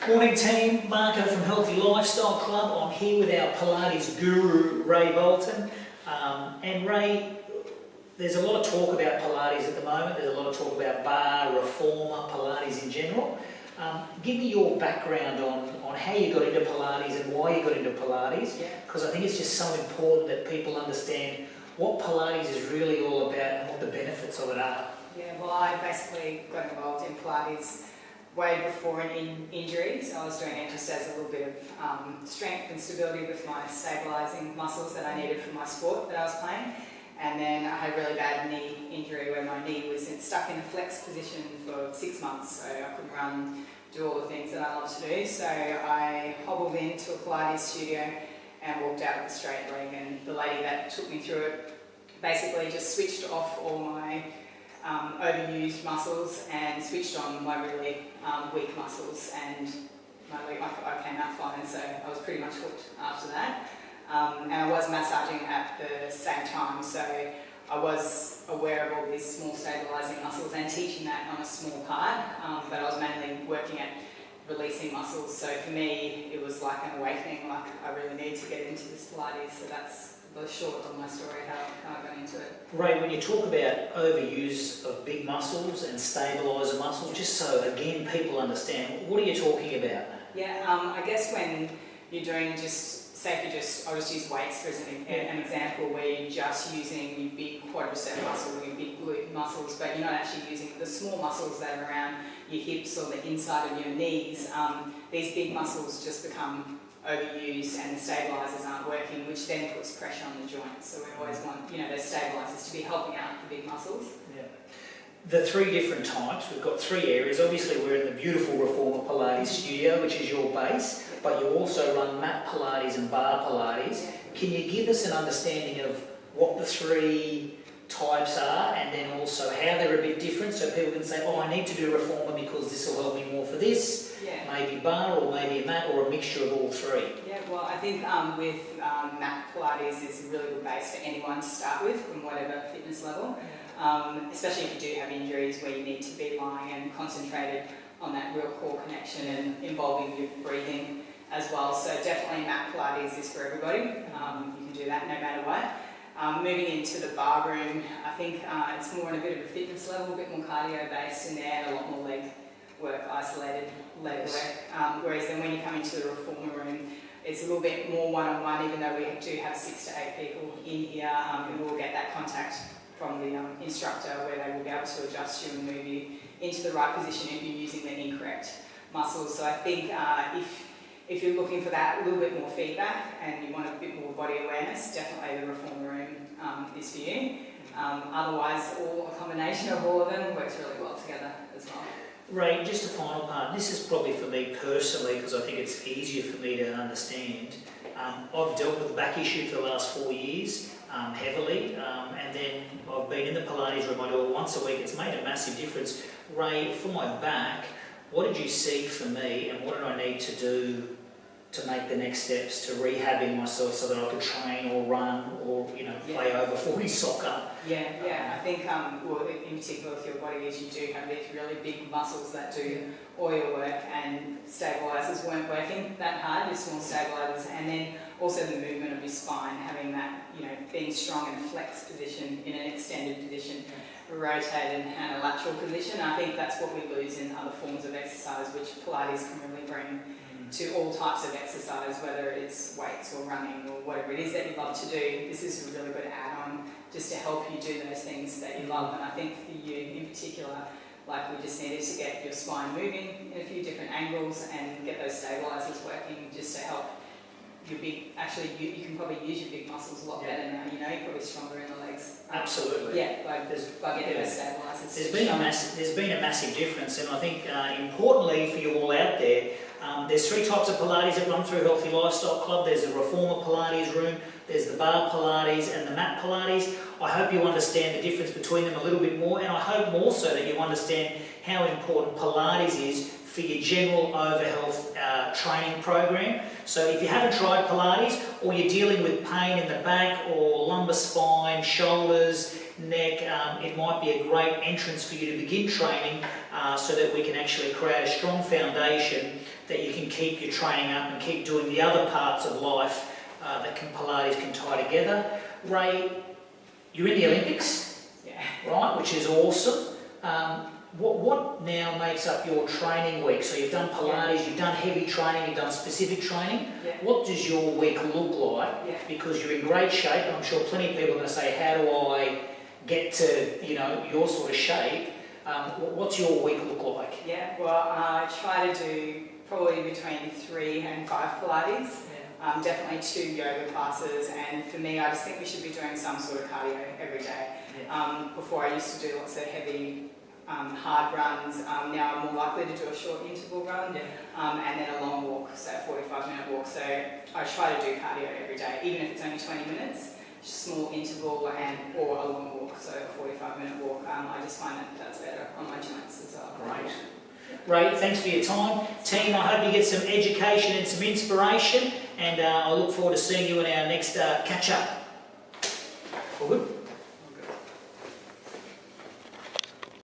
Morning team, Marco from Healthy Lifestyle Club. I'm here with our Pilates guru, Ray Bolton. And Ray, there's a lot of talk about Pilates at the moment. There's a lot of talk about bar, reformer, Pilates in general. Give me your background on how you got into Pilates and why you got into Pilates, because I think it's just so important that people understand what Pilates is really all about and what the benefits of it are. Yeah, well, I basically got involved in Pilates way before an injury. So I was doing it just as a little bit of strength and stability with my stabilising muscles that I needed for my sport that I was playing. And then I had a really bad knee injury where my knee was stuck in a flex position for 6 months, so I couldn't run, do all the things that I love to do. So I hobbled into a Pilates studio and walked out with a straight leg, and the lady that took me through it basically just switched off all my overused muscles and switched on my really weak muscles, and I came out fine, so I was pretty much hooked after that. And I was massaging at the same time, so I was aware of all these small stabilising muscles and teaching that on a small part, but I was mainly working at releasing muscles. So for me, it was like an awakening, like I really need to get into this Pilates. So that's the short of my story, how I got into it. Ray, when you talk about overuse of big muscles and stabiliser muscles, just so again people understand, what are you talking about? Yeah, I guess when you're doing I'll just use weights as an example, where you're just using your big quadricep muscle, your big glute muscles, but you're not actually using the small muscles that are around your hips or the inside of your knees. These big muscles just become overused and the stabilisers aren't working, which then puts pressure on the joints. So we always want, those stabilisers to be helping out the big muscles. Yeah. The three different types, we've got three areas. Obviously we're in the beautiful Reformer Pilates studio, which is your base, but you also run mat Pilates and bar Pilates. Can you give us an understanding of what the three types are, and then also how they're a bit different, so people can say, oh, I need to do Reformer because this will help me more for this, maybe bar or maybe a mat, or a mixture of all three? Yeah, well, I think with mat Pilates is a really good base for anyone to start with from whatever fitness level. Especially if you do have injuries where you need to be lying and concentrated on that real core connection and involving your breathing as well. So definitely mat Pilates is for everybody. You can do that no matter what. Moving into the bar room, I think it's more on a bit of a fitness level, a bit more cardio based in there, and a lot more leg work, isolated leg work. Whereas then when you come into the reformer room, it's a little bit more one-on-one, even though we do have 6 to 8 people in here, and we'll get that contact from the instructor, where they will be able to adjust you and move you into the right position if you're using the incorrect muscles. So I think if you're looking for that little bit more feedback and you want a bit more body awareness, definitely the reformer room is for you. Otherwise, a combination of all of them works really well together as well. Ray, just a final part. This is probably for me personally, because I think it's easier for me to understand. I've dealt with the back issue for the last 4 years. Heavily, and then I've been in the Pilates room. I do it once a week. It's made a massive difference. Ray, for my back, what did you see for me, and what did I need to do to make the next steps to rehabbing myself so that I could train or run or play over 40 soccer? I think in particular with your body, is you do have these really big muscles that do all your work, and stabilisers weren't working that hard, your small stabilisers, and then also the movement of your spine, having that, being strong in a flex position, in an extended position, rotated and a lateral position. I think that's what we lose in other forms of exercise, which Pilates can really bring to all types of exercise, whether it's weights or running or whatever it is that you love to do. This is a really good add-on just to help you do those things that you love. And I think for you in particular, we just needed to get your spine moving in a few different angles and get those stabilisers working just to help your big, you can probably use your big muscles a lot better now, you're probably stronger in the legs. Absolutely. By getting those stabilisers. There's been a massive difference, and I think importantly for you all out there, there's 3 types of Pilates that run through Healthy Lifestyle Club. There's the Reformer Pilates room, there's the bar Pilates and the mat Pilates. I hope you understand the difference between them a little bit more, and I hope more so that you understand how important Pilates is for your general over-health training program. So if you haven't tried Pilates, or you're dealing with pain in the back or lumbar spine, shoulders, neck, it might be a great entrance for you to begin training so that we can actually create a strong foundation that you can keep your training up and keep doing the other parts of life that Pilates can tie together. Ray, you're in the Olympics, Yeah. right, which is awesome. What now makes up your training week? So you've done Pilates, you've done heavy training, you've done specific training. Yeah. What does your week look like? Yeah. Because you're in great shape, and I'm sure plenty of people are going to say, how do I get to, your sort of shape? What's your week look like? Yeah, well, I try to do probably between 3 and 5 Pilates. Definitely 2 yoga classes, and for me, I just think we should be doing some sort of cardio every day. Before I used to do lots of heavy, hard runs. Now I'm more likely to do a short interval run, and then a long walk, so a 45-minute walk. So I try to do cardio every day, even if it's only 20 minutes. Small interval or a long walk, so a 45-minute walk. I just find that's better on my joints as well. Great. Ray, thanks for your time. Team, I hope you get some education and some inspiration, and I look forward to seeing you in our next catch-up. All good?